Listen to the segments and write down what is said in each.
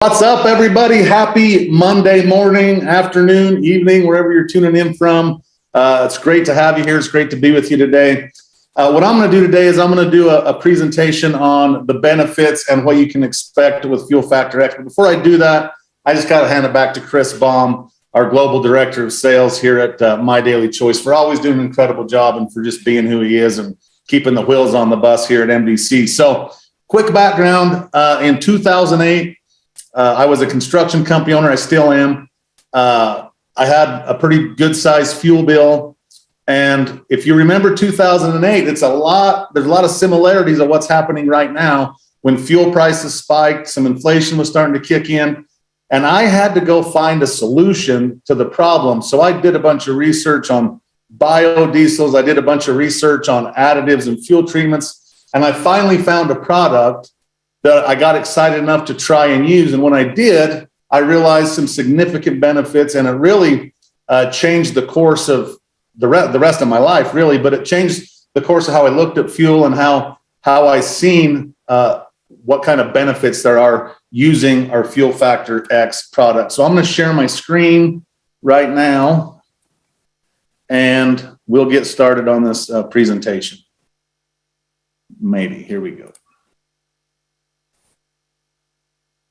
What's up, everybody? Happy Monday morning, afternoon, evening, wherever you're tuning in from. It's great to have you here. It's great to be with you today. What I'm going to do today is I'm going to do a presentation on the benefits and what you can expect with Fuel Factor X. But before I do that, I just got to hand it back to Chris Baum, our Global Director of Sales here at My Daily Choice, for always doing an incredible job and for just being who he is and keeping the wheels on the bus here at MDC. So, quick background, in 2008, I was a construction company owner. I still am. I had a pretty good sized fuel bill. And if you remember 2008, there's a lot of similarities of what's happening right now. When fuel prices spiked, some inflation was starting to kick in, and I had to go find a solution to the problem. So I did a bunch of research on biodiesels. I did a bunch of research on additives and fuel treatments. And I finally found a product that I got excited enough to try and use. And when I did, I realized some significant benefits, and it really changed the course of the rest of my life, really. But it changed the course of how I looked at fuel and how I seen what kind of benefits there are using our Fuel Factor X product. So I'm going to share my screen right now, and we'll get started on this presentation. Maybe. Here we go.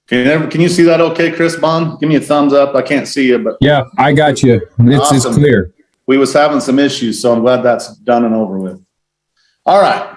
Can you see that okay, Chris Bond? Give me a thumbs up. I can't see you, but yeah, I got you. It's awesome. Clear. We was having some issues, so I'm glad that's done and over with. All right.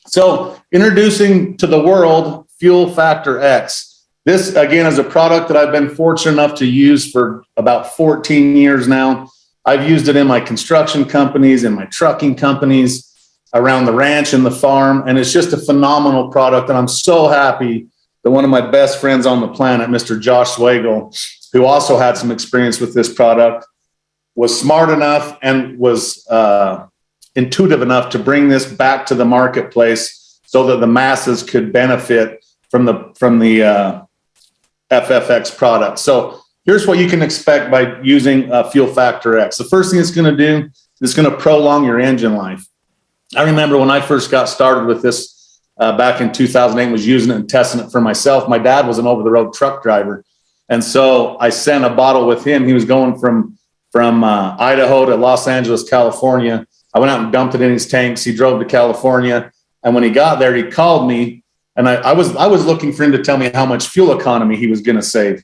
So introducing to the world Fuel Factor X. This, again, is a product that I've been fortunate enough to use for about 14 years now. I've used it in my construction companies, in my trucking companies, around the ranch and the farm, and it's just a phenomenal product, and I'm so happy that one of my best friends on the planet, Mr. Josh Swagel, who also had some experience with this product, was smart enough and was intuitive enough to bring this back to the marketplace so that the masses could benefit from the FFX product. So here's what you can expect by using Fuel Factor X. The first thing it's going to do is going to prolong your engine life. I remember when I first got started with this back in 2008, was using it and testing it for myself. My dad was an over-the-road truck driver, and so I sent a bottle with him. He was going from Idaho to Los Angeles, California. I went out and dumped it in his tanks. He drove to California, and when he got there, he called me, and I was looking for him to tell me how much fuel economy he was going to save,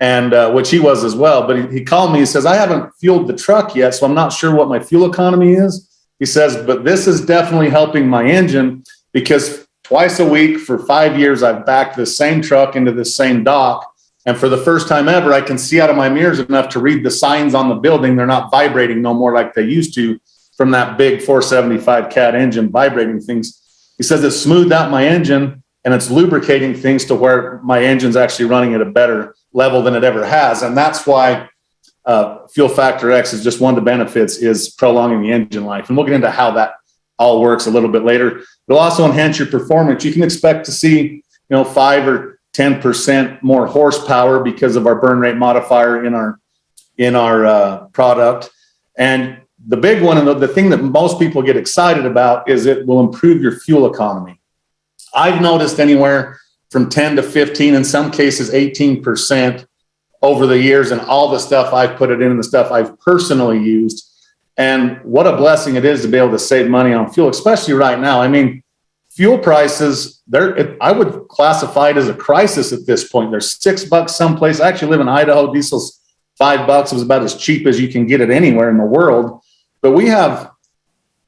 and which he was as well. But he called me. He says, "I haven't fueled the truck yet, so I'm not sure what my fuel economy is." He says, "But this is definitely helping my engine, because twice a week for 5 years, I've backed the same truck into the same dock. And for the first time ever, I can see out of my mirrors enough to read the signs on the building. They're not vibrating no more like they used to from that big 475 cat engine vibrating things." He says, "It's smoothed out my engine, and it's lubricating things to where my engine's actually running at a better level than it ever has." And that's why Fuel Factor X is just one of the benefits, is prolonging the engine life. And we'll get into how that all works a little bit later. It'll also enhance your performance. You can expect to see, 5 or 10% more horsepower because of our burn rate modifier in our product. And the big one, and the thing that most people get excited about, is it will improve your fuel economy. I've noticed anywhere from 10 to 15, in some cases 18% over the years, and all the stuff I've put it in and the stuff I've personally used. And what a blessing it is to be able to save money on fuel, especially right now. I mean, fuel prices, I would classify it as a crisis at this point. They're $6 someplace. I actually live in Idaho. Diesel's $5. It was about as cheap as you can get it anywhere in the world. But we have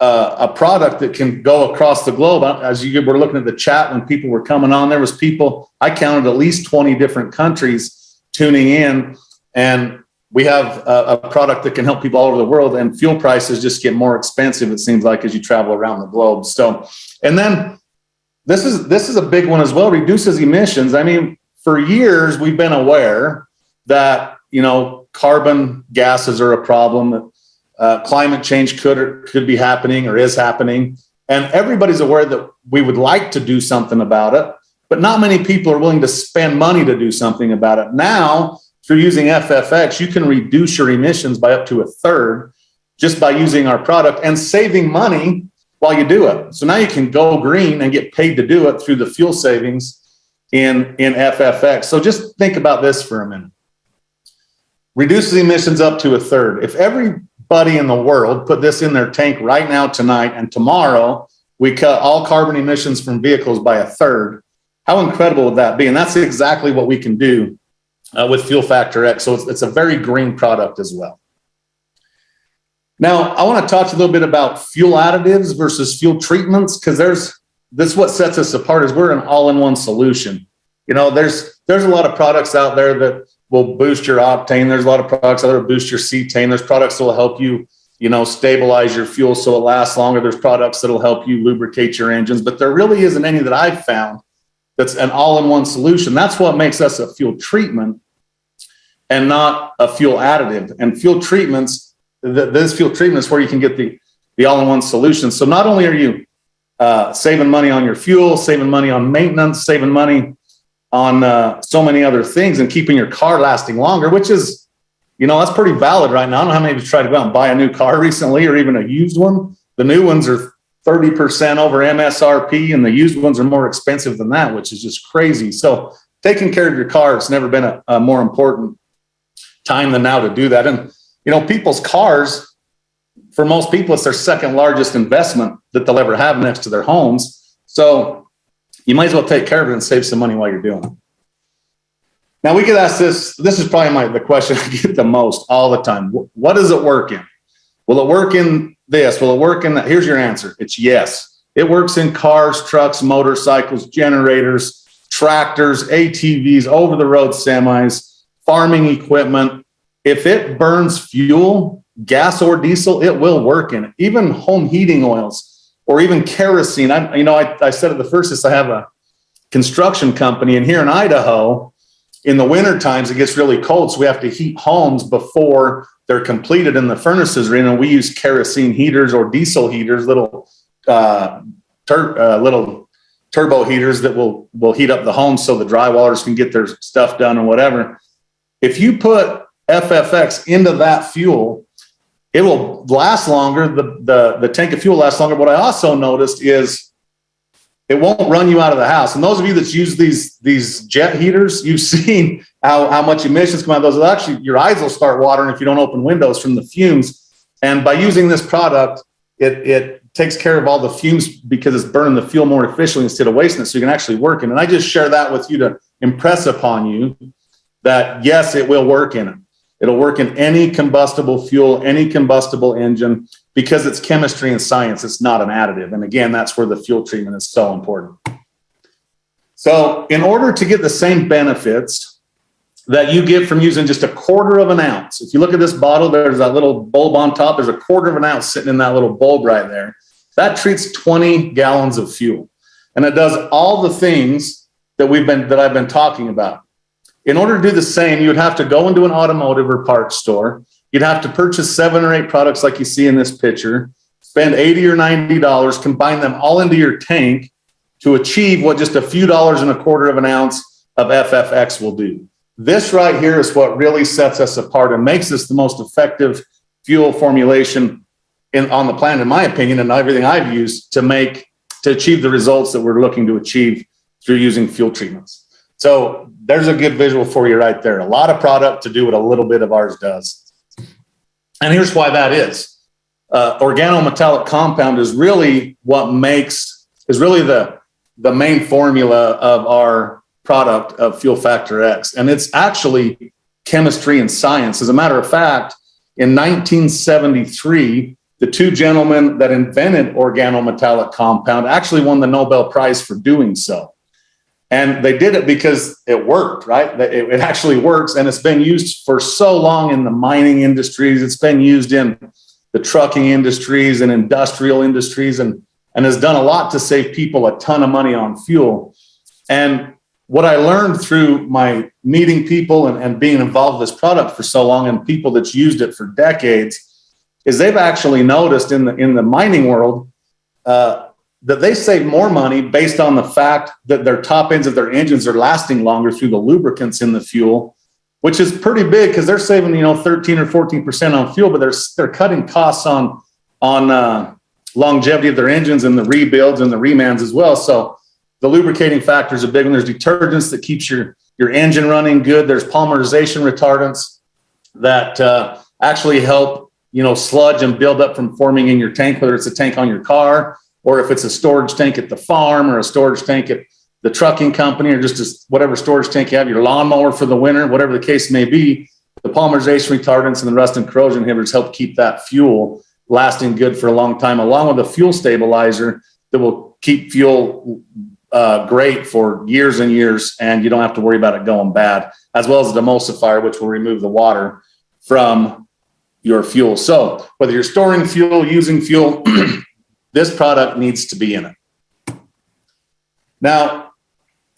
a product that can go across the globe. As you were looking at the chat when people were coming on, there was people, I counted at least 20 different countries tuning in. And we have a product that can help people all over the world, and fuel prices just get more expensive, it seems like, as you travel around the globe. So, and then this is a big one as well, reduces emissions. I mean, for years, we've been aware that, carbon gases are a problem, that climate change could be happening or is happening. And everybody's aware that we would like to do something about it, but not many people are willing to spend money to do something about it. Now, through using FFX, you can reduce your emissions by up to a third just by using our product and saving money while you do it. So now you can go green and get paid to do it through the fuel savings in FFX. So just think about this for a minute. Reduces emissions up to a third. If everybody in the world put this in their tank right now, tonight, and tomorrow, we cut all carbon emissions from vehicles by a third, how incredible would that be? And that's exactly what we can do with Fuel Factor X. So it's a very green product as well. Now, I want to talk to you a little bit about fuel additives versus fuel treatments, because this is what sets us apart, is we're an all-in-one solution. You know, there's a lot of products out there that will boost your octane. There's a lot of products out there that boost your cetane. There's products that will help you, stabilize your fuel so it lasts longer. There's products that will help you lubricate your engines, but there really isn't any that I've found that's an all-in-one solution. That's what makes us a fuel treatment and not a fuel additive. And fuel treatments, this fuel treatment is where you can get the all-in-one solution. So not only are you saving money on your fuel, saving money on maintenance, saving money on so many other things, and keeping your car lasting longer, which is, that's pretty valid right now. I don't know how many of you tried to go out and buy a new car recently, or even a used one. The new ones are 30% over MSRP, and the used ones are more expensive than that, which is just crazy. So taking care of your car, it's never been a more important time than now to do that. And, people's cars, for most people, it's their second largest investment that they'll ever have next to their homes. So you might as well take care of it and save some money while you're doing it. Now, we get asked this is probably the question I get the most all the time. What does it work in? Will it work in this? Will it work in that? Here's your answer. It's yes. It works in cars, trucks, motorcycles, generators, tractors, ATVs, over-the-road semis, farming equipment. If it burns fuel, gas or diesel, it will work in it. Even home heating oils or even kerosene. I said at the first, I have a construction company, and here in Idaho, in the winter times, it gets really cold, so we have to heat homes before they're completed and the furnaces are in, and we use kerosene heaters or diesel heaters, little turbo heaters that will heat up the home so the drywallers can get their stuff done or whatever. If you put FFX into that fuel, it will last longer. The tank of fuel lasts longer. What I also noticed is it won't run you out of the house. And those of you that use these jet heaters, you've seen how much emissions come out of those. Actually, your eyes will start watering if you don't open windows from the fumes. And by using this product, it takes care of all the fumes because it's burning the fuel more efficiently instead of wasting it, so you can actually work in it. And I just share that with you to impress upon you that, yes, it will work in it. It'll work in any combustible fuel, any combustible engine, because it's chemistry and science. It's not an additive. And again, that's where the fuel treatment is so important. So in order to get the same benefits that you get from using just a quarter of an ounce, if you look at this bottle, there's that little bulb on top. There's a quarter of an ounce sitting in that little bulb right there. That treats 20 gallons of fuel. And it does all the things that I've been talking about. In order to do the same, you would have to go into an automotive or parts store. You'd have to purchase 7 or 8 products like you see in this picture, spend $80 or $90, combine them all into your tank to achieve what just a few dollars and a quarter of an ounce of FFX will do. This right here is what really sets us apart and makes us the most effective fuel formulation on the planet, in my opinion, and everything I've used to achieve the results that we're looking to achieve through using fuel treatments. So there's a good visual for you right there. A lot of product to do what a little bit of ours does. And here's why that is. Organometallic compound is really the main formula of our product of Fuel Factor X. And it's actually chemistry and science. As a matter of fact, in 1973, the 2 gentlemen that invented organometallic compound actually won the Nobel Prize for doing so. And they did it because it worked, right? It actually works, and it's been used for so long in the mining industries. It's been used in the trucking industries and industrial industries, and has done a lot to save people a ton of money on fuel. And what I learned through my meeting people and being involved with this product for so long, and people that's used it for decades, is they've actually noticed in the mining world that they save more money based on the fact that their top ends of their engines are lasting longer through the lubricants in the fuel, which is pretty big because they're saving 13 or 14% on fuel, but they're cutting costs on longevity of their engines and the rebuilds and the remans as well. So the lubricating factor is a big one. There's detergents that keeps your engine running good. There's polymerization retardants that actually help, sludge and build up from forming in your tank, whether it's a tank on your car or if it's a storage tank at the farm or a storage tank at the trucking company or just whatever storage tank you have, your lawnmower for the winter, whatever the case may be. The polymerization retardants and the rust and corrosion inhibitors help keep that fuel lasting good for a long time, along with a fuel stabilizer that will keep fuel great for years and years, and you don't have to worry about it going bad, as well as an emulsifier, which will remove the water from your fuel. So whether you're storing fuel, using fuel, this product needs to be in it. Now,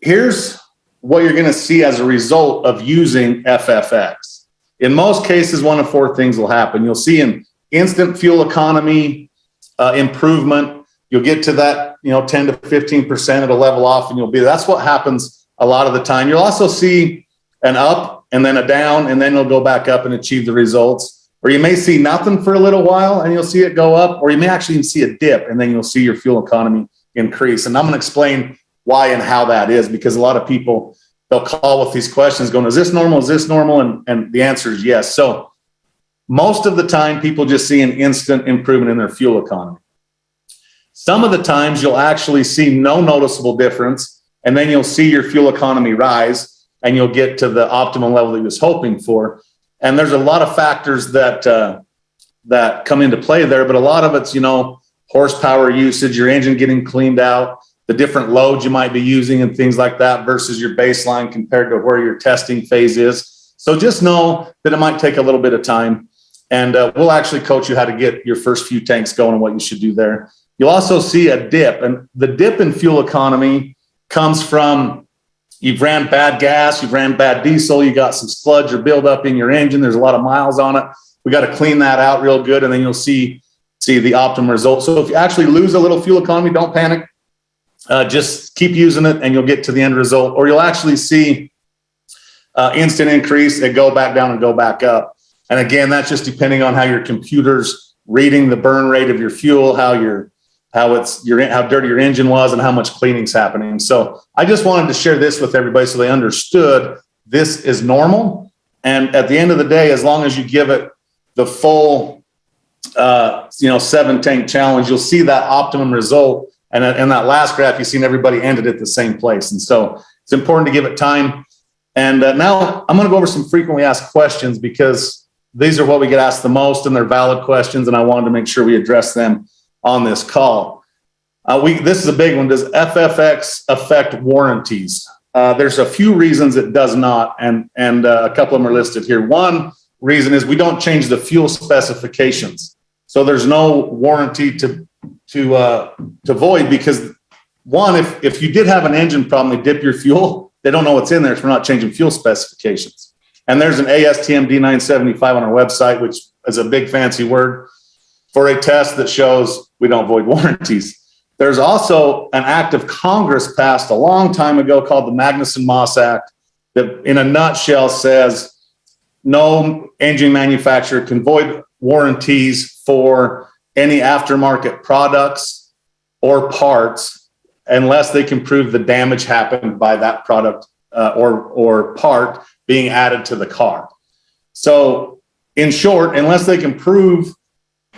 here's what you're going to see as a result of using FFX. In most cases, one of four things will happen. You'll see an instant fuel economy improvement. You'll get to that, 10 to 15%, it'll level off and that's what happens a lot of the time. You'll also see an up and then a down, and then you'll go back up and achieve the results. Or you may see nothing for a little while and you'll see it go up, or you may actually see a dip and then you'll see your fuel economy increase. And I'm going to explain why and how that is, because a lot of people, they'll call with these questions going, is this normal? Is this normal? And the answer is yes. So most of the time, people just see an instant improvement in their fuel economy. Some of the times you'll actually see no noticeable difference, and then you'll see your fuel economy rise and you'll get to the optimum level that you was hoping for. And there's a lot of factors that come into play there, but a lot of it's, horsepower usage, your engine getting cleaned out, the different loads you might be using and things like that versus your baseline compared to where your testing phase is. So just know that it might take a little bit of time, and we'll actually coach you how to get your first few tanks going and what you should do there. You'll also see a dip, and the dip in fuel economy comes from you've ran bad gas, you've ran bad diesel, you got some sludge or buildup in your engine. There's a lot of miles on it. We got to clean that out real good, and then you'll see the optimum result. So if you actually lose a little fuel economy, don't panic. Just keep using it and you'll get to the end result, or you'll actually see instant increase and go back down and go back up. And again, that's just depending on how your computer's reading the burn rate of your fuel, how dirty your engine was, and how much cleaning's happening. So I just wanted to share this with everybody so they understood this is normal. And at the end of the day, as long as you give it the full 7 tank challenge, you'll see that optimum result. And in that last graph, you've seen everybody ended at the same place. And so it's important to give it time. And now I'm going to go over some frequently asked questions, because these are what we get asked the most, and they're valid questions. And I wanted to make sure we address them on this call. This is a big one. Does FFX affect warranties? There's a few reasons it does not. And a couple of them are listed here. One reason is we don't change the fuel specifications. So there's no warranty to void, because one, if you did have an engine problem, they dip your fuel, they don't know what's in there if we're not changing fuel specifications. And there's an ASTM D975 on our website, which is a big fancy word for a test that shows we don't void warranties. There's also an act of Congress passed a long time ago called the Magnuson-Moss Act that in a nutshell says no engine manufacturer can void warranties for any aftermarket products or parts unless they can prove the damage happened by that product or part being added to the car. So in short, unless they can prove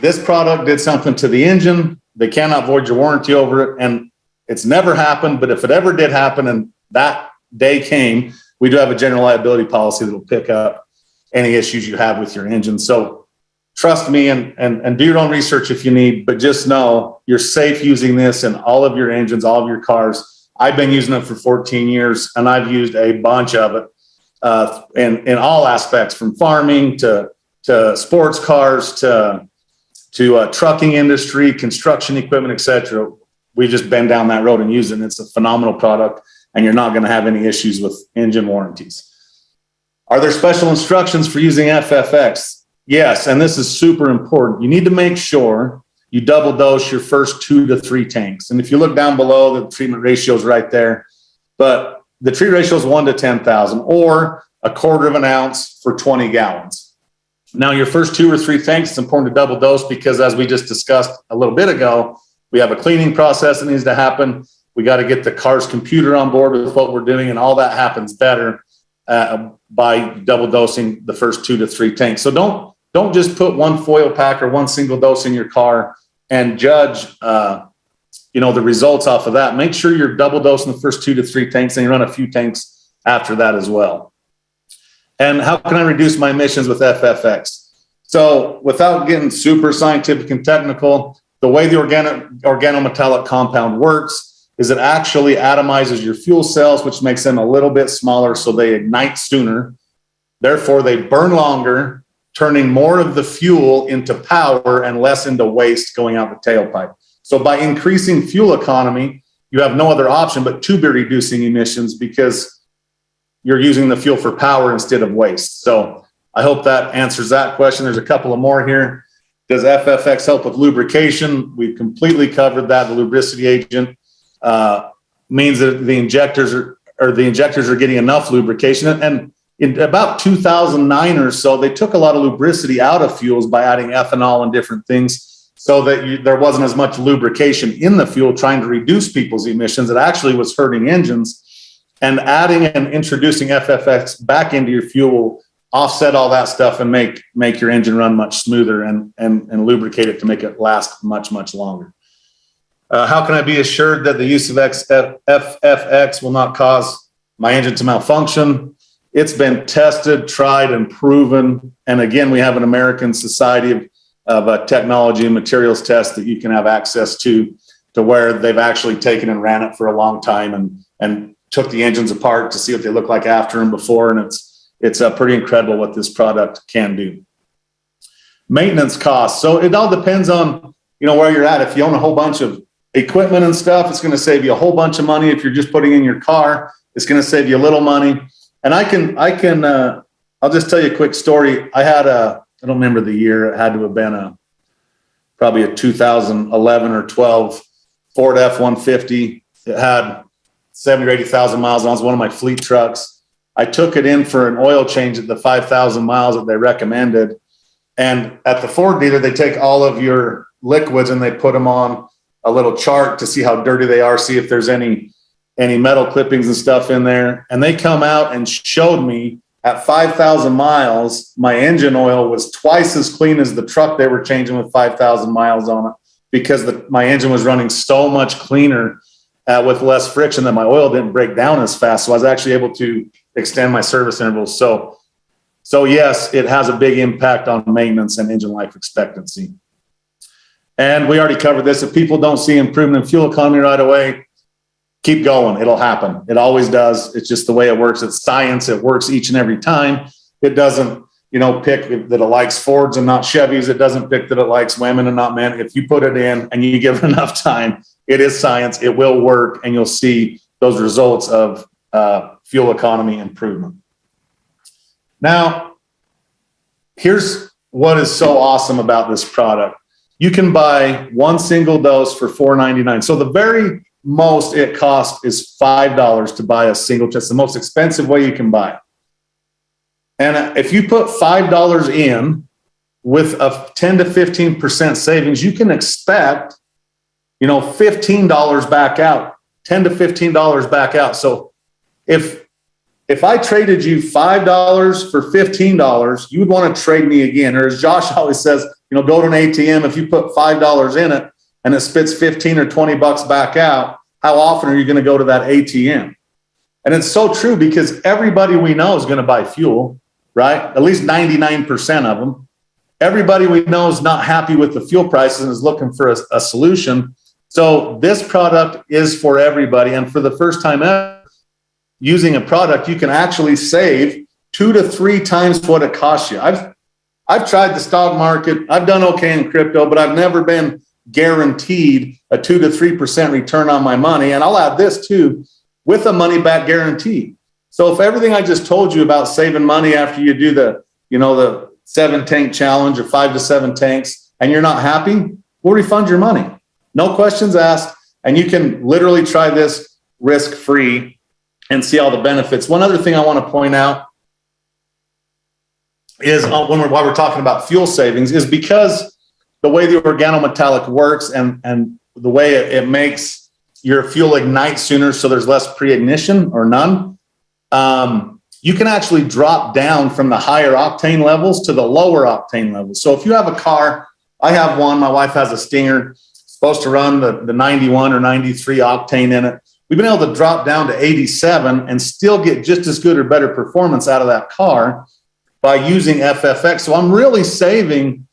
this product did something to the engine, they cannot void your warranty over it. And it's never happened, but if it ever did happen and that day came, we do have a general liability policy that will pick up any issues you have with your engine. So trust me and do your own research if you need, but just know you're safe using this in all of your engines, all of your cars. I've been using it for 14 years and I've used a bunch of it in all aspects, from farming to sports cars to trucking industry, construction equipment, etc. We've just been down that road and used it. And it's a phenomenal product, and you're not going to have any issues with engine warranties. Are there special instructions for using FFX? Yes, and this is super important. You need to make sure you double dose your first 2 to 3 tanks. And if you look down below, the treatment ratio is right there. But the treatment ratio is 1 to 10,000, or 1/4 ounce for 20 gallons. Now, your first 2 or 3 tanks, it's important to double dose because, as we just discussed a little bit ago, we have a cleaning process that needs to happen. We got to get the car's computer on board with what we're doing, and all that happens better by double dosing the first 2 to 3 tanks. So don't just put one foil pack or one single dose in your car and judge the results off of that. Make sure you're double dosing the first 2 to 3 tanks, and you run a few tanks after that as well. And how can I reduce my emissions with FFX? So without getting super scientific and technical, the way the organometallic compound works is it actually atomizes your fuel cells, which makes them a little bit smaller, so they ignite sooner. Therefore, they burn longer, turning more of the fuel into power and less into waste going out the tailpipe. So by increasing fuel economy, you have no other option but to be reducing emissions, because you're using the fuel for power instead of waste. So I hope that answers that question. There's a couple of more here. Does FFX help with lubrication? We've completely covered that. The lubricity agent means that the injectors are getting enough lubrication. And in about 2009 or so, they took a lot of lubricity out of fuels by adding ethanol and different things, so that there wasn't as much lubrication in the fuel, trying to reduce people's emissions. It actually was hurting engines. And adding and introducing FFX back into your fuel will offset all that stuff and make your engine run much smoother and lubricate it to make it last much, much longer. How can I be assured that the use of FFX will not cause my engine to malfunction? It's been tested, tried, and proven. And again, we have an American Society of Technology and Materials test that you can have access to where they've actually taken and ran it for a long time and took the engines apart to see what they look like after and before. And it's pretty incredible what this product can do. Maintenance costs. So it all depends on, where you're at. If you own a whole bunch of equipment and stuff, it's going to save you a whole bunch of money. If you're just putting in your car, it's going to save you a little money. And I'll just tell you a quick story. I don't remember the year. It had to have been probably a 2011 or 12 Ford F-150. It had 70 or 80,000 miles on. It was one of my fleet trucks. I took it in for an oil change at the 5,000 miles that they recommended. And at the Ford dealer, they take all of your liquids and they put them on a little chart to see how dirty they are, see if there's any metal clippings and stuff in there. And they come out and showed me at 5,000 miles, my engine oil was twice as clean as the truck they were changing with 5,000 miles on it, because my engine was running so much cleaner with less friction that my oil didn't break down as fast. So I was actually able to extend my service intervals. So yes, it has a big impact on maintenance and engine life expectancy. And we already covered this. If people don't see improvement in fuel economy right away, keep going. It'll happen. It always does. It's just the way it works. It's science. It works each and every time. It doesn't, pick that it likes Fords and not Chevys. It doesn't pick that it likes women and not men. If you put it in and you give it enough time, it is science. It will work, and you'll see those results of fuel economy improvement. Now, here's what is so awesome about this product. You can buy one single dose for $4.99. So the very most it costs is $5 to buy a single. It's the most expensive way you can buy it. And if you put $5 in with a 10 to 15% savings, you can expect, $15 back out, $10 to $15 back out. So if I traded you $5 for $15, you would want to trade me again. Or as Josh always says, go to an ATM. If you put $5 in it and it spits 15 or 20 bucks back out, how often are you going to go to that ATM? And it's so true, because everybody we know is going to buy fuel, right? At least 99% of them. Everybody we know is not happy with the fuel prices and is looking for a solution. So this product is for everybody. And for the first time ever, using a product, you can actually save 2 to 3 times what it costs you. I've tried the stock market. I've done okay in crypto, but I've never been guaranteed a 2 to 3% return on my money. And I'll add this too, with a money back guarantee. So if everything I just told you about saving money after you do the 7-tank challenge or 5 to 7 tanks, and you're not happy, we'll refund your money. No questions asked. And you can literally try this risk-free and see all the benefits. One other thing I want to point out is while we're talking about fuel savings, is because the way the organometallic works and the way it makes your fuel ignites sooner, so there's less pre-ignition or none. You can actually drop down from the higher octane levels to the lower octane levels. So if you have a car, I have one, my wife has a Stinger, supposed to run the 91 or 93 octane in it. We've been able to drop down to 87 and still get just as good or better performance out of that car by using FFX. So I'm really saving,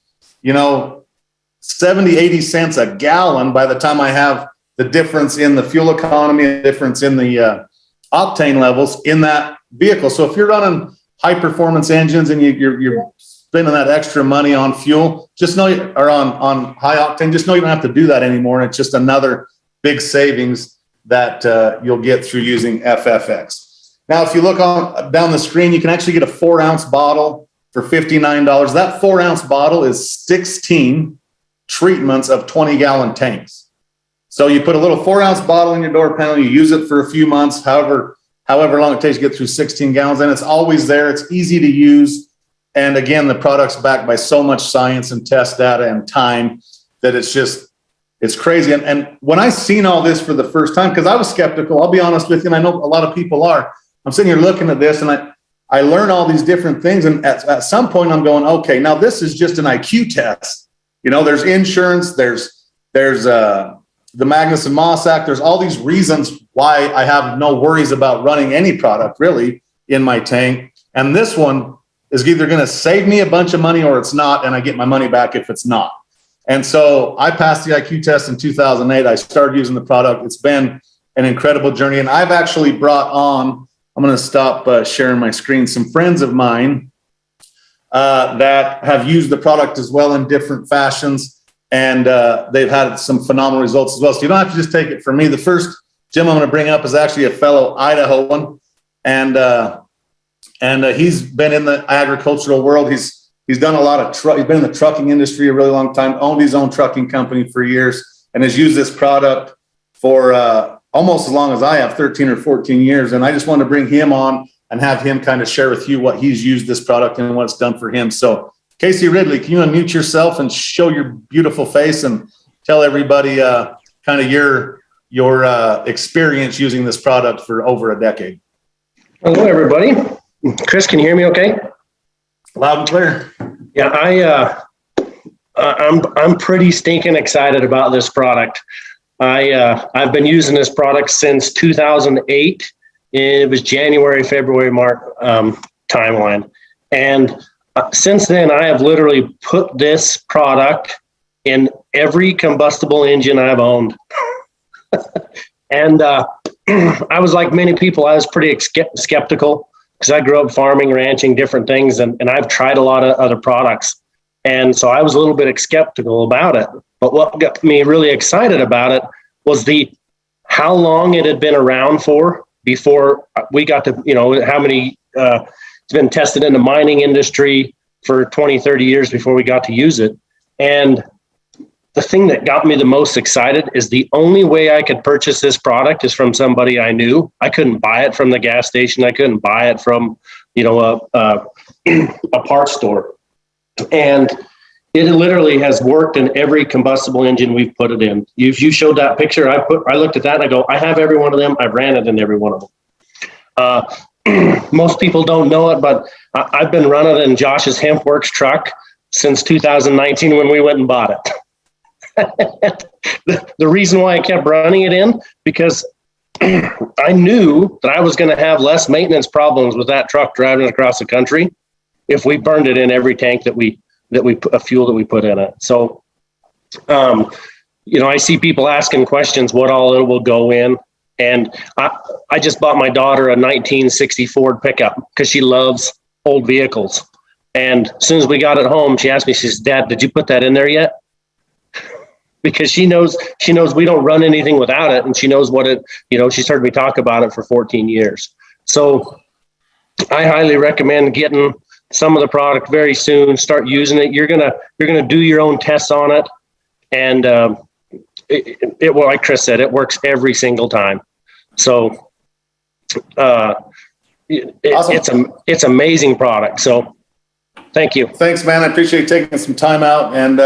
70, 80 cents a gallon by the time I have the difference in the fuel economy, the difference in the octane levels in that vehicle. So if you're running high performance engines and you're spending that extra money on fuel, just know, or on high octane, just know you don't have to do that anymore. It's just another big savings that you'll get through using FFX. Now, if you look down the screen, you can actually get a 4-ounce bottle for $59. That 4-ounce bottle is 16 treatments of 20-gallon tanks. So you put a little 4-ounce bottle in your door panel, you use it for a few months, however long it takes to get through 16 gallons, and it's always there. It's easy to use. And again, the product's backed by so much science and test data and time that it's crazy. And when I seen all this for the first time, because I was skeptical, I'll be honest with you, and I know a lot of people are, I'm sitting here looking at this and I learn all these different things. And at some point I'm going, okay, now this is just an IQ test. There's insurance, there's the Magnuson Moss Act. There's all these reasons why I have no worries about running any product really in my tank. And this one is either going to save me a bunch of money or it's not, and I get my money back if it's not. And so I passed the IQ test in 2008. I started using the product. It's been an incredible journey. And I've actually brought on, I'm going to stop sharing my screen, some friends of mine that have used the product as well in different fashions. And they've had some phenomenal results as well. So you don't have to just take it from me. The first gym I'm going to bring up is actually a fellow Idahoan. And he's been in the agricultural world. He's done a lot of he's been in the trucking industry a really long time, owned his own trucking company for years, and has used this product for almost as long as I have, 13 or 14 years. And I just wanted to bring him on and have him kind of share with you what he's used this product and what it's done for him. So Casey Ridley, can you unmute yourself and show your beautiful face and tell everybody kind of your experience using this product for over a decade? Hello, everybody. Chris, can you hear me okay? Loud and clear. Yeah, I'm pretty stinking excited about this product. I've been using this product since 2008. It was January, February, March timeline. And since then, I have literally put this product in every combustible engine I've owned. And I was like many people, I was pretty skeptical because I grew up farming, ranching, different things, and I've tried a lot of other products. And so I was a little bit skeptical about it. But what got me really excited about it was how long it had been around for before we got to, how many, it's been tested in the mining industry for 20, 30 years before we got to use it. And the thing that got me the most excited is the only way I could purchase this product is from somebody I knew. I couldn't buy it from the gas station. I couldn't buy it from, a parts store. And it literally has worked in every combustible engine we've put it in. If you showed that picture, I looked at that and I go, I have every one of them. I've ran it in every one of them. Most people don't know it, but I've been running in Josh's HempWorks truck since 2019 when we went and bought it. The reason why I kept running it in, because I knew that I was going to have less maintenance problems with that truck driving across the country if we burned it in every tank that we fuel that we put in it. So, I see people asking questions, what all it will go in. And I just bought my daughter a 1960 Ford pickup because she loves old vehicles. And as soon as we got it home, she asked me, she says, Dad, did you put that in there yet? Because she knows we don't run anything without it. And she knows what it, she's heard me talk about it for 14 years. So I highly recommend getting some of the product very soon, start using it. You're going to do your own tests on it. And it will, like Chris said, it works every single time. So Awesome. it's amazing product. So thank you. Thanks, man. I appreciate you taking some time out. And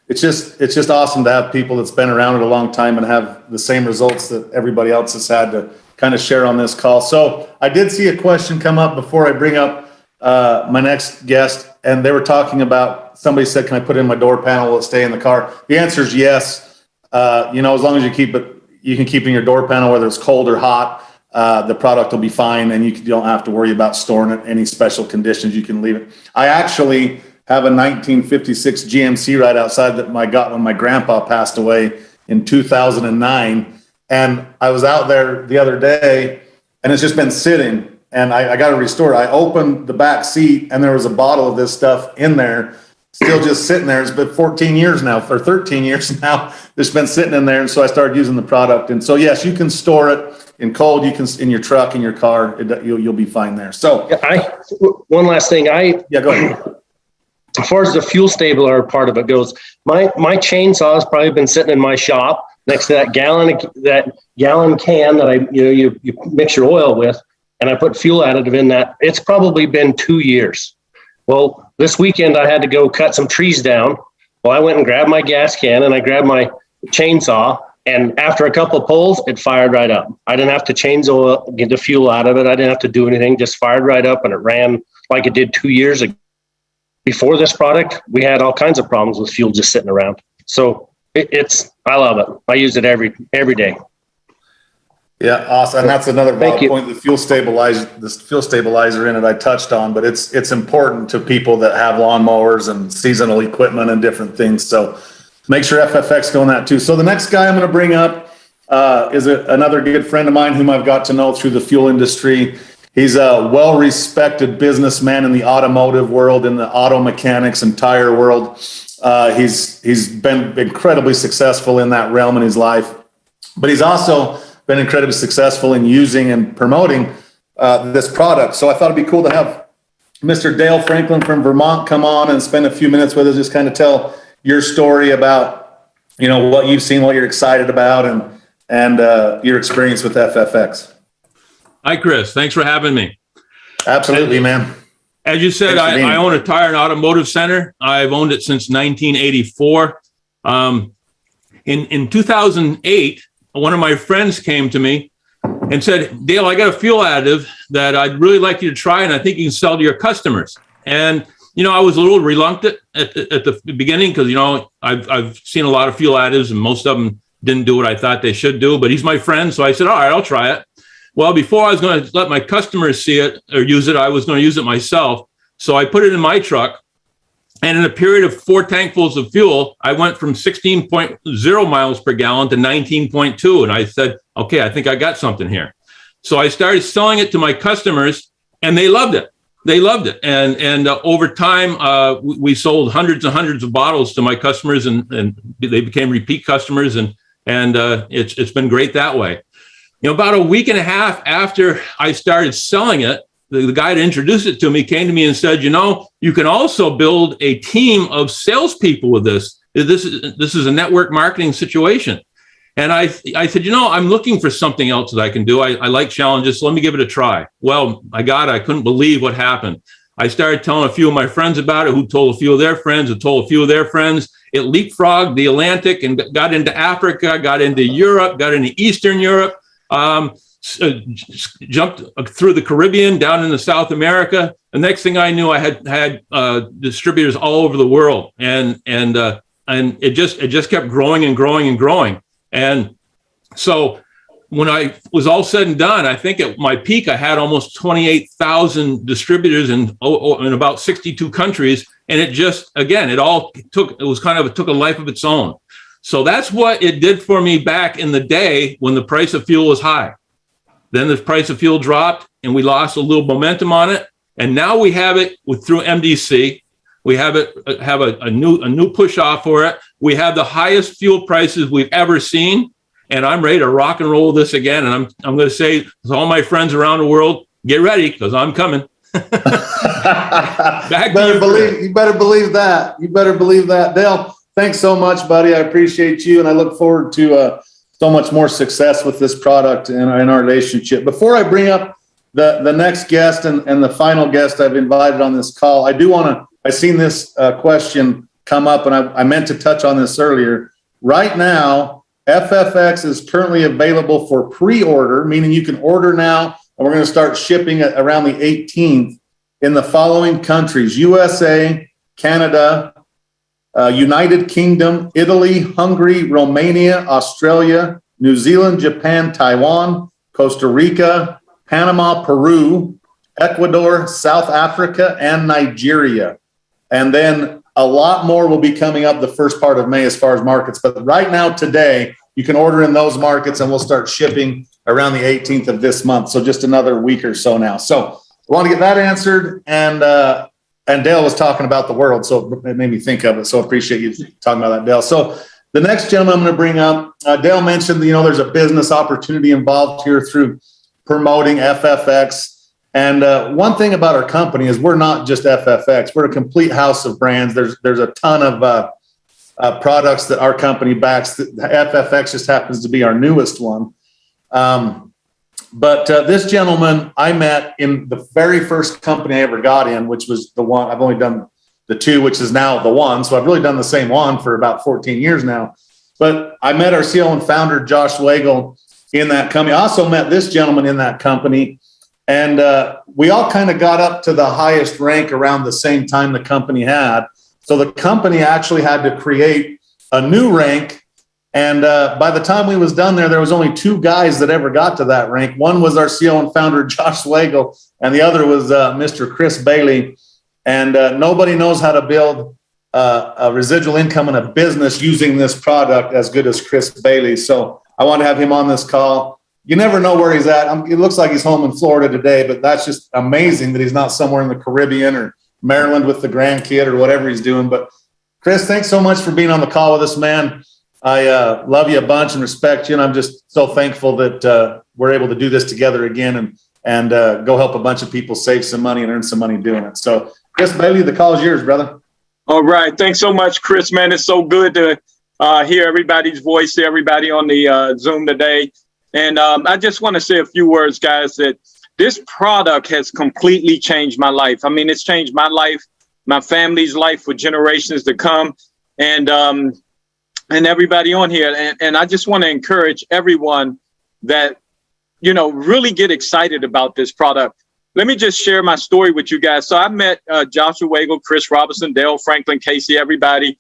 it's just awesome to have people that's been around it a long time and have the same results that everybody else has had to kind of share on this call. So I did see a question come up before I bring up my next guest, and they were talking about, somebody said, can I put it in my door panel? Will it stay in the car? The answer is yes. As long as you keep it, you can keep it in your door panel, whether it's cold or hot. The product will be fine, and you don't have to worry about storing it. Any special conditions, you can leave it. I actually have a 1956 GMC right outside that I got when my grandpa passed away in 2009. And I was out there the other day, and it's just been sitting, and I got to restore it. I opened the back seat, and there was a bottle of this stuff in there, still just sitting there. It's been 14 years now, or 13 years now. It's been sitting in there, and so I started using the product. And so, yes, you can store it in cold. You can in your truck, in your car. You'll be fine there. So, one last thing. Go ahead. As far as the fuel stabler part of it goes, my chainsaw has probably been sitting in my shop next to that gallon can that you mix your oil with, and I put fuel additive in that. It's probably been 2 years. Well, this weekend I had to go cut some trees down. Well, I went and grabbed my gas can and I grabbed my chainsaw, and after a couple of pulls, it fired right up. I didn't have to change oil, get the fuel out of it. I didn't have to do anything, just fired right up, and it ran like it did 2 years ago. Before this product, we had all kinds of problems with fuel just sitting around. So I love it. I use it every day. Yeah, awesome. And that's another point. The fuel stabilizer in it I touched on, but it's important to people that have lawnmowers and seasonal equipment and different things. So make sure FFX go on that too. So the next guy I'm going to bring up is another good friend of mine whom I've got to know through the fuel industry. He's a well-respected businessman in the automotive world, in the auto mechanics and tire world. He's been incredibly successful in that realm in his life, but he's also been incredibly successful in using and promoting this product. So I thought it'd be cool to have Mr. Dale Franklin from Vermont come on and spend a few minutes with us, just kind of tell your story about, what you've seen, what you're excited about, and your experience with FFX. Hi, Chris. Thanks for having me. Absolutely, man. As you said, I own a tire and automotive center. I've owned it since 1984. In 2008, one of my friends came to me and said, Dale, I got a fuel additive that I'd really like you to try, and I think you can sell to your customers. And, I was a little reluctant at the beginning because, I've seen a lot of fuel additives and most of them didn't do what I thought they should do. But he's my friend, so I said, all right, I'll try it. Well, before I was going to let my customers see it or use it, I was going to use it myself. So I put it in my truck. And in a period of 4 tankfuls of fuel, I went from 16.0 miles per gallon to 19.2. And I said, okay, I think I got something here. So I started selling it to my customers, and they loved it. They loved it. And over time, we sold hundreds and hundreds of bottles to my customers, and they became repeat customers. And it's been great that way. About a week and a half after I started selling it, the guy that introduced it to me came to me and said, you can also build a team of salespeople with this. This is a network marketing situation. And I said, I'm looking for something else that I can do. I like challenges, so let me give it a try. Well, I couldn't believe what happened. I started telling a few of my friends about it, who told a few of their friends, who told a few of their friends. It leapfrogged the Atlantic and got into Africa, got into Europe, got into Eastern Europe. Jumped through the Caribbean down into South America. The next thing I knew, I had distributors all over the world, and it just kept growing and growing and growing. And so when I was all said and done, I think at my peak I had almost 28,000 distributors in about 62 countries, and it just took a life of its own. So that's what it did for me back in the day when the price of fuel was high. Then the price of fuel dropped and we lost a little momentum on it. And now we have it through MDC. We have a new push off for it. We have the highest fuel prices we've ever seen. And I'm ready to rock and roll this again. And I'm going to say to all my friends around the world, get ready, because I'm coming. You better believe that. You better believe that. Dale, thanks so much, buddy. I appreciate you. And I look forward to so much more success with this product in our relationship. Before I bring up the next guest and the final guest I've invited on this call, I seen this question come up, and I meant to touch on this earlier. Right now, FFX is currently available for pre-order, meaning you can order now, and we're going to start shipping it around the 18th in the following countries: USA, Canada, United Kingdom, Italy, Hungary, Romania, Australia, New Zealand, Japan, Taiwan, Costa Rica, Panama, Peru, Ecuador, South Africa, and Nigeria. And then a lot more will be coming up the first part of May as far as markets. But right now, today, you can order in those markets, and we'll start shipping around the 18th of this month. So just another week or so now. So I want to get that answered. And Dale was talking about the world, so it made me think of it. So I appreciate you talking about that, Dale. So the next gentleman I'm going to bring up, Dale mentioned, there's a business opportunity involved here through promoting FFX. And one thing about our company is we're not just FFX. We're a complete house of brands. There's a ton of products that our company backs. FFX just happens to be our newest one. But this gentleman I met in the very first company I ever got in, which was the one. I've only done the two, which is now the one. So I've really done the same one for about 14 years now. But I met our CEO and founder, Josh Wagle, in that company. I also met this gentleman in that company. And we all kind of got up to the highest rank around the same time the company had. So the company actually had to create a new rank. And by the time we was done there was only two guys that ever got to that rank. One was our CEO and founder, Josh Wagle, and the other was Mr. Chris Bailey. And nobody knows how to build a residual income in a business using this product as good as Chris Bailey. So I want to have him on this call. You never know where he's at. It looks like he's home in Florida today, but that's just amazing that he's not somewhere in the Caribbean or Maryland with the grandkid or whatever he's doing. But Chris, thanks so much for being on the call with us, man. I love you a bunch and respect you, and I'm just so thankful that we're able to do this together again and go help a bunch of people save some money and earn some money doing it. So, Chris Bailey, the call is yours, brother. All right. Thanks so much, Chris, man. It's so good to hear everybody's voice, everybody on the Zoom today. And I just want to say a few words, guys, that this product has completely changed my life. I mean, it's changed my life, my family's life for generations to come, and everybody on here. And I just want to encourage everyone that, really get excited about this product. Let me just share my story with you guys. So I met Joshua Wagle, Chris Robinson, Dale Franklin, Casey, everybody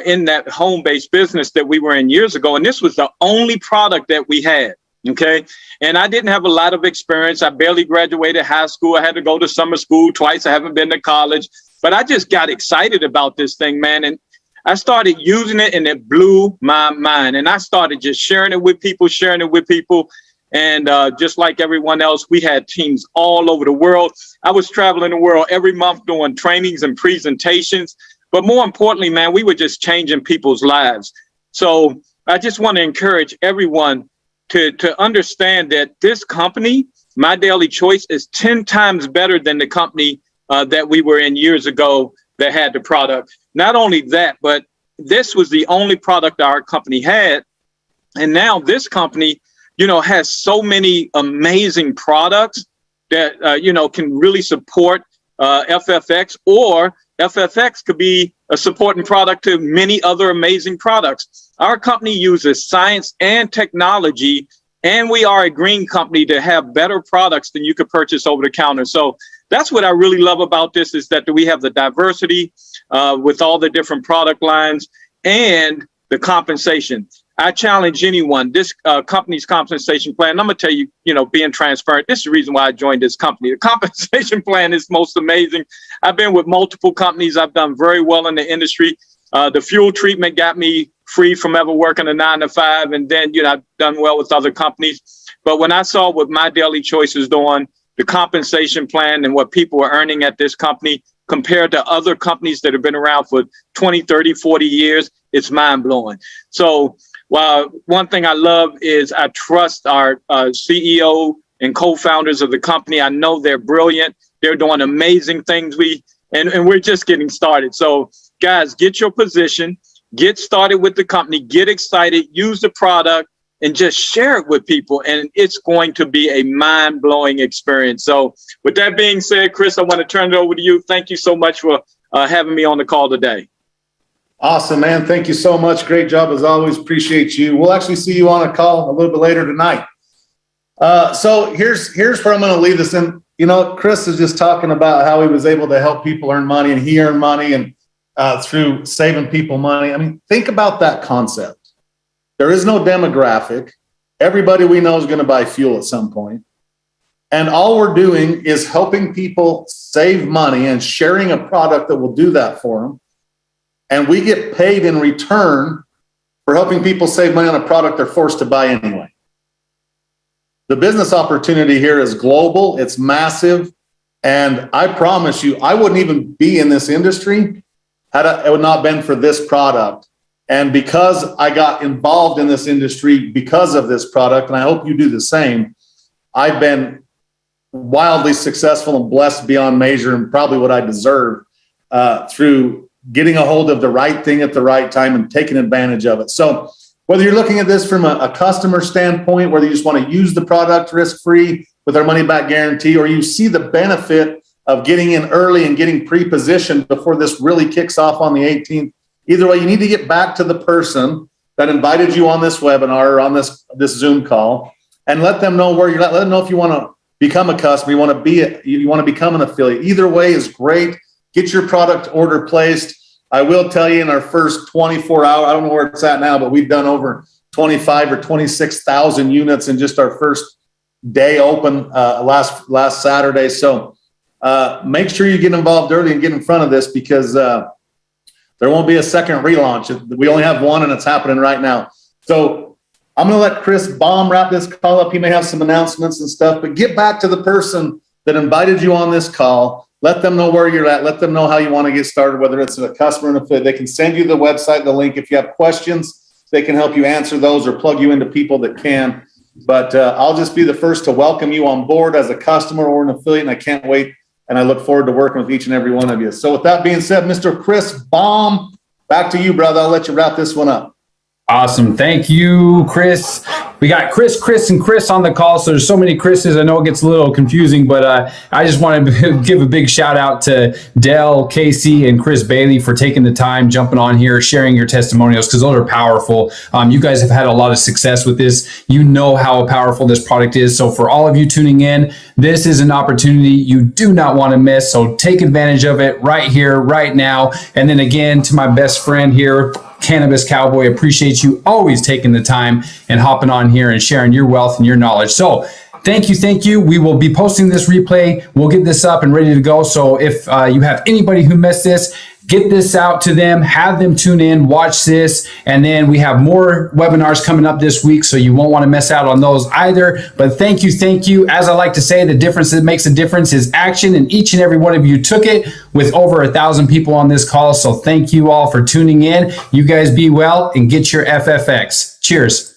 in that home-based business that we were in years ago. And this was the only product that we had. Okay. And I didn't have a lot of experience. I barely graduated high school. I had to go to summer school twice. I haven't been to college, but I just got excited about this thing, man. And I started using it and it blew my mind. And I started just sharing it with people. And just like everyone else, we had teams all over the world. I was traveling the world every month doing trainings and presentations. But more importantly, man, we were just changing people's lives. So I just want to encourage everyone to understand that this company, My Daily Choice, is 10 times better than the company that we were in years ago that had the product. Not only that, but this was the only product our company had. And now this company, has so many amazing products that, can really support FFX, or FFX could be a supporting product to many other amazing products. Our company uses science and technology, and we are a green company to have better products than you could purchase over the counter. So that's what I really love about this, is that we have the diversity with all the different product lines and the compensation. I challenge anyone, this company's compensation plan. I'm going to tell you, being transparent, this is the reason why I joined this company. The compensation plan is most amazing. I've been with multiple companies. I've done very well in the industry. The fuel treatment got me free from ever working a 9-to-5. And then, I've done well with other companies. But when I saw what My Daily Choice is doing, the compensation plan and what people are earning at this company compared to other companies that have been around for 20, 30, 40 years, it's mind blowing. So, well, one thing I love is I trust our CEO and co-founders of the company. I know they're brilliant. They're doing amazing things. And we're just getting started. So, guys, get your position, get started with the company, get excited, use the product, and just share it with people. And it's going to be a mind-blowing experience. So, with that being said, Chris, I want to turn it over to you. Thank you so much for having me on the call today. Awesome, man. Thank you so much. Great job as always. Appreciate you. We'll actually see you on a call a little bit later tonight. So here's where I'm going to leave this in. You know, Chris is just talking about how he was able to help people earn money, and he earned money and through saving people money. I mean, think about that concept. There is no demographic. Everybody we know is going to buy fuel at some point. And all we're doing is helping people save money and sharing a product that will do that for them. And we get paid in return for helping people save money on a product they're forced to buy anyway. The business opportunity here is global, it's massive, and I promise you, I wouldn't even be in this industry had it would not been for this product. And because I got involved in this industry because of this product, and I hope you do the same, I've been wildly successful and blessed beyond measure, and probably what I deserve through getting a hold of the right thing at the right time and taking advantage of it. So whether you're looking at this from a customer standpoint, whether you just want to use the product risk-free with our money-back guarantee, or you see the benefit of getting in early and getting pre-positioned before this really kicks off on the 18th, either way, you need to get back to the person that invited you on this webinar or on this Zoom call and let them know where you're at. Let them know if you want to become a customer, you want to become an affiliate. Either way is great. Get your product order placed. I will tell you, in our first 24 hours, I don't know where it's at now, but we've done over 25 or 26,000 units in just our first day open last Saturday. So make sure you get involved early and get in front of this, because there won't be a second relaunch. We only have one, and it's happening right now. So I'm going to let Chris Baum wrap this call up. He may have some announcements and stuff, but get back to the person that invited you on this call. Let them know where you're at. Let them know how you want to get started, whether it's a customer and affiliate. They can send you the website, the link. If you have questions, they can help you answer those or plug you into people that can. But I'll just be the first to welcome you on board as a customer or an affiliate, and I can't wait. And I look forward to working with each and every one of you. So with that being said, Mr. Chris Baum, back to you, brother. I'll let you wrap this one up. Awesome. Thank you, Chris. We got Chris, and Chris on the call. So there's so many Chris's. I know it gets a little confusing, but I just want to give a big shout out to Dell, Casey, and Chris Bailey for taking the time, jumping on here, sharing your testimonials, because those are powerful. You guys have had a lot of success with this. You know how powerful this product is. So for all of you tuning in, this is an opportunity you do not want to miss. So take advantage of it right here, right now. And then again, to my best friend here, Cannabis Cowboy, appreciate you always taking the time and hopping on here and sharing your wealth and your knowledge. So thank you. We will be posting this replay. We'll get this up and ready to go. So if you have anybody who missed this, get this out to them, have them tune in, watch this, and then we have more webinars coming up this week, so you won't want to miss out on those either. But thank you. As I like to say, the difference that makes a difference is action, and each and every one of you took it with over 1,000 people on this call. So thank you all for tuning in. You guys be well and get your FFX. Cheers.